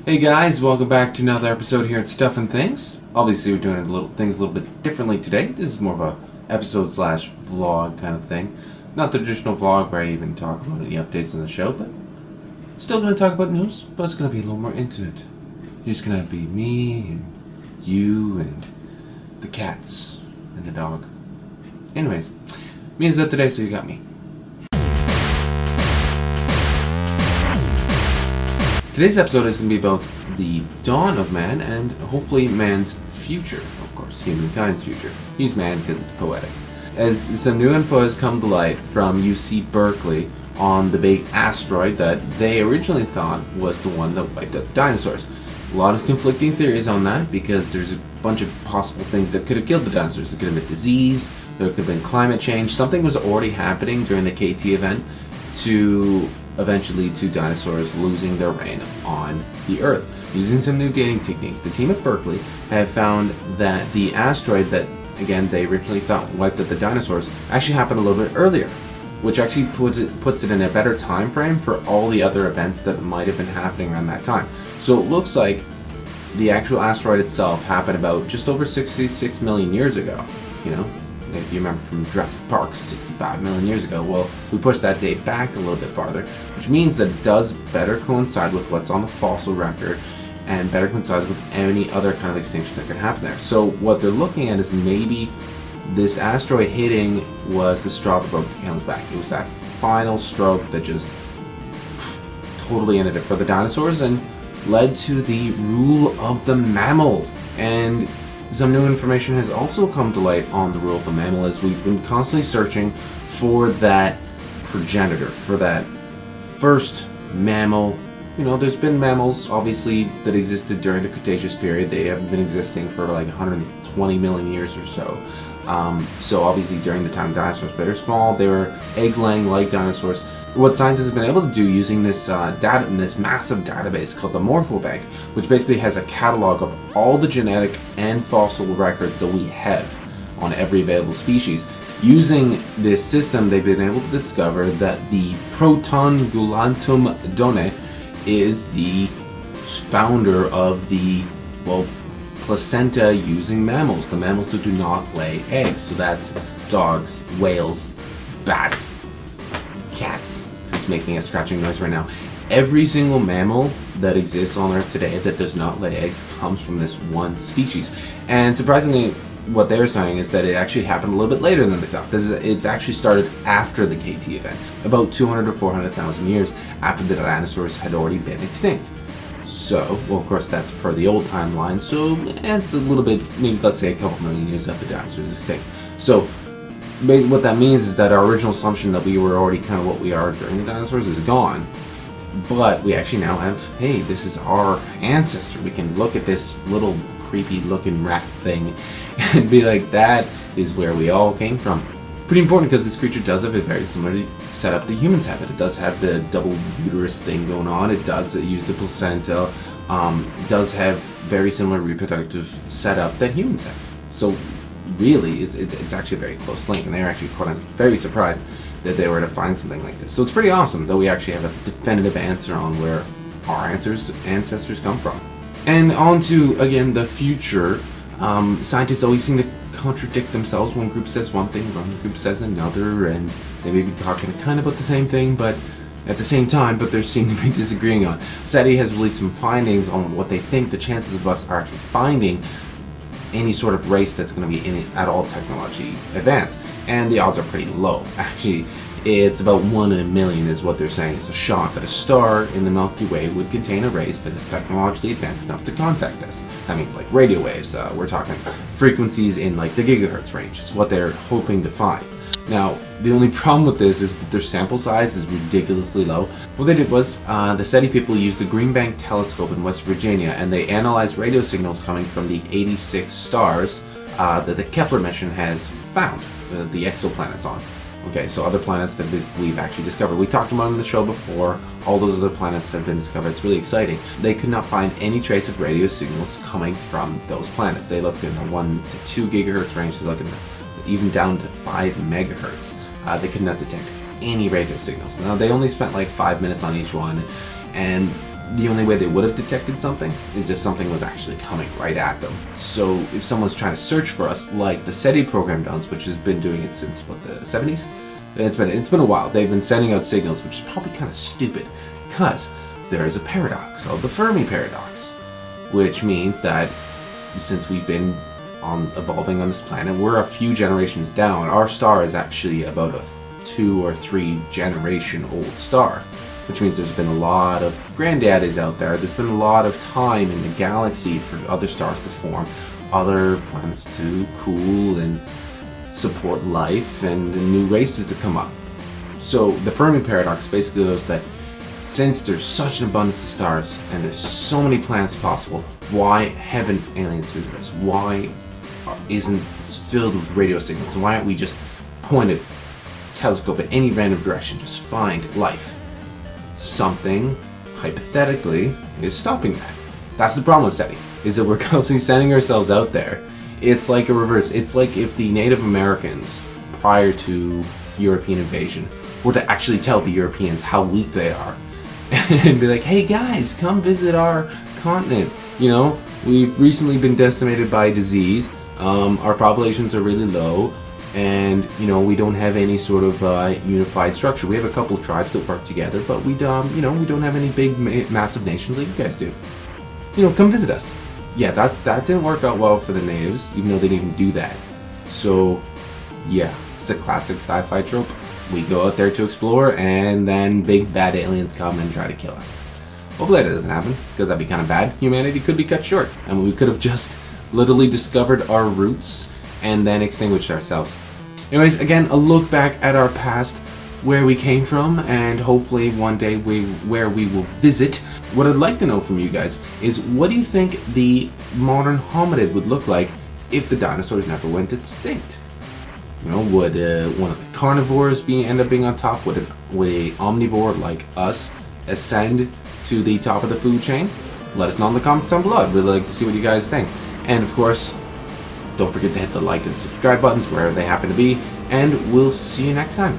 Hey guys, welcome back to another episode here at Stuff and Things. Obviously we're doing things a little bit differently today. This is more of a episode slash vlog kind of thing. Not the traditional vlog where I even talk about any updates on the show, but still going to talk about news, but it's going to be a little more intimate. It's going to be me and you and the cats and the dog. Anyways, me and Zed today, so you got me. Today's episode is going to be about the dawn of man and hopefully man's future. Of course, humankind's future. Use man because it's poetic. As some new info has come to light from UC Berkeley on the big asteroid that they originally thought was the one that wiped out the dinosaurs. A lot of conflicting theories on that because there's a bunch of possible things that could have killed the dinosaurs. There could have been disease, there could have been climate change. Something was already happening during the KT event to eventually to dinosaurs losing their reign on the Earth. Using some new dating techniques, the team at Berkeley have found that the asteroid that, again, they originally thought wiped out the dinosaurs actually happened a little bit earlier, which actually puts it in a better time frame for all the other events that might have been happening around that time. So it looks like the actual asteroid itself happened about just over 66 million years ago, you know? If you remember from Jurassic Park, 65 million years ago, well, we pushed that date back a little bit farther, which means that it does better coincide with what's on the fossil record and better coincides with any other kind of extinction that could happen there. So what they're looking at is maybe this asteroid hitting was the straw that broke the camel's back. It was that final stroke that just totally ended it for the dinosaurs and led to the rule of the mammal. And some new information has also come to light on the rule of the mammal as we've been constantly searching for that progenitor, for that first mammal. You know, there's been mammals, obviously, that existed during the Cretaceous period. They haven't been existing for like 120 million years or so. So obviously during the time of dinosaurs, but they're small, they were egg-laying like dinosaurs. What scientists have been able to do using this data in this massive database called the Morphobank, which basically has a catalog of all the genetic and fossil records that we have on every available species. Using this system, they've been able to discover that the Protongulatum donne is the founder of the, well, placenta-using mammals, the mammals that do not lay eggs. So that's dogs, whales, bats, cats, who's making a scratching noise right now. Every single mammal that exists on Earth today that does not lay eggs comes from this one species. And surprisingly, what they're saying is that it actually happened a little bit later than they thought. It's actually started after the KT event, about 200 to 400,000 years after the dinosaurs had already been extinct. So, well, of course, that's per the old timeline, so it's a little bit, maybe let's say a couple million years after the dinosaurs extinct. So, what that means is that our original assumption that we were already kind of what we are during the dinosaurs is gone. But we actually now have, hey, this is our ancestor. We can look at this little creepy looking rat thing and be like, that is where we all came from. Pretty important because this creature does have a very similar setup that humans have. It does have the double uterus thing going on. It does use the placenta. It does have very similar reproductive setup that humans have. So really, it's actually a very close link, and they're actually quite very surprised that they were to find something like this. So it's pretty awesome that we actually have a definitive answer on where our ancestors come from. And on to, again, the future. Scientists always seem to contradict themselves. One group says one thing, one group says another, and they may be talking kind of about the same thing, but at the same time, but they seem to be disagreeing on. SETI has released some findings on what they think the chances of us are actually finding any sort of race that's going to be at all technology advanced, and the odds are pretty low. Actually, it's about 1 in a million is what they're saying. It's a shot that a star in the Milky Way would contain a race that is technologically advanced enough to contact us. That means like radio waves. We're talking frequencies in like the gigahertz range is what they're hoping to find. Now, the only problem with this is that their sample size is ridiculously low. What they did was, the SETI people used the Green Bank telescope in West Virginia, and they analyzed radio signals coming from the 86 stars that the Kepler mission has found, the exoplanets on. Okay, so other planets that we've actually discovered. We talked about them in the show before, all those other planets that have been discovered. It's really exciting. They could not find any trace of radio signals coming from those planets. They looked in the 1 to 2 gigahertz range, they looked in even down to 5 megahertz. They could not detect any radio signals. Now, they only spent like 5 minutes on each one, and the only way they would have detected something is if something was actually coming right at them. So if someone's trying to search for us, like the SETI program does, which has been doing it since, what, the 70s? It's been a while. They've been sending out signals, which is probably kind of stupid, because there is a paradox called the Fermi paradox, which means that since we've been evolving on this planet, we're a few generations down. Our star is actually about a 2 or 3 generation old star, which means there's been a lot of granddaddies out there. There's been a lot of time in the galaxy for other stars to form, other planets to cool and support life, and new races to come up. So the Fermi paradox basically goes that since there's such an abundance of stars and there's so many planets possible, why haven't aliens visited us? Why isn't this filled with radio signals? Why aren't we just point a telescope at any random direction, just find life? Something, hypothetically, is stopping that. That's the problem with SETI, is that we're constantly sending ourselves out there. It's like a reverse. It's like if the Native Americans, prior to European invasion, were to actually tell the Europeans how weak they are and be like, hey guys, come visit our continent. You know, we've recently been decimated by disease, our populations are really low, and you know, we don't have any sort of unified structure. We have a couple of tribes that work together, but we don't have any big massive nations like you guys do. You know, come visit us. Yeah, that didn't work out well for the natives, even though they didn't do that. So yeah, it's a classic sci-fi trope. We go out there to explore, and then big bad aliens come and try to kill us. Hopefully that doesn't happen, because that'd be kind of bad. Humanity could be cut short, and we could have just literally discovered our roots and then extinguished ourselves. Anyways, again, a look back at our past, where we came from, and hopefully one day where we will visit. What I'd like to know from you guys is, what do you think the modern hominid would look like if the dinosaurs never went extinct? You know, would one of the carnivores end up being on top? Would a omnivore like us ascend to the top of the food chain? Let us know in the comments down below. I'd really like to see what you guys think. And of course, don't forget to hit the like and subscribe buttons wherever they happen to be, and we'll see you next time.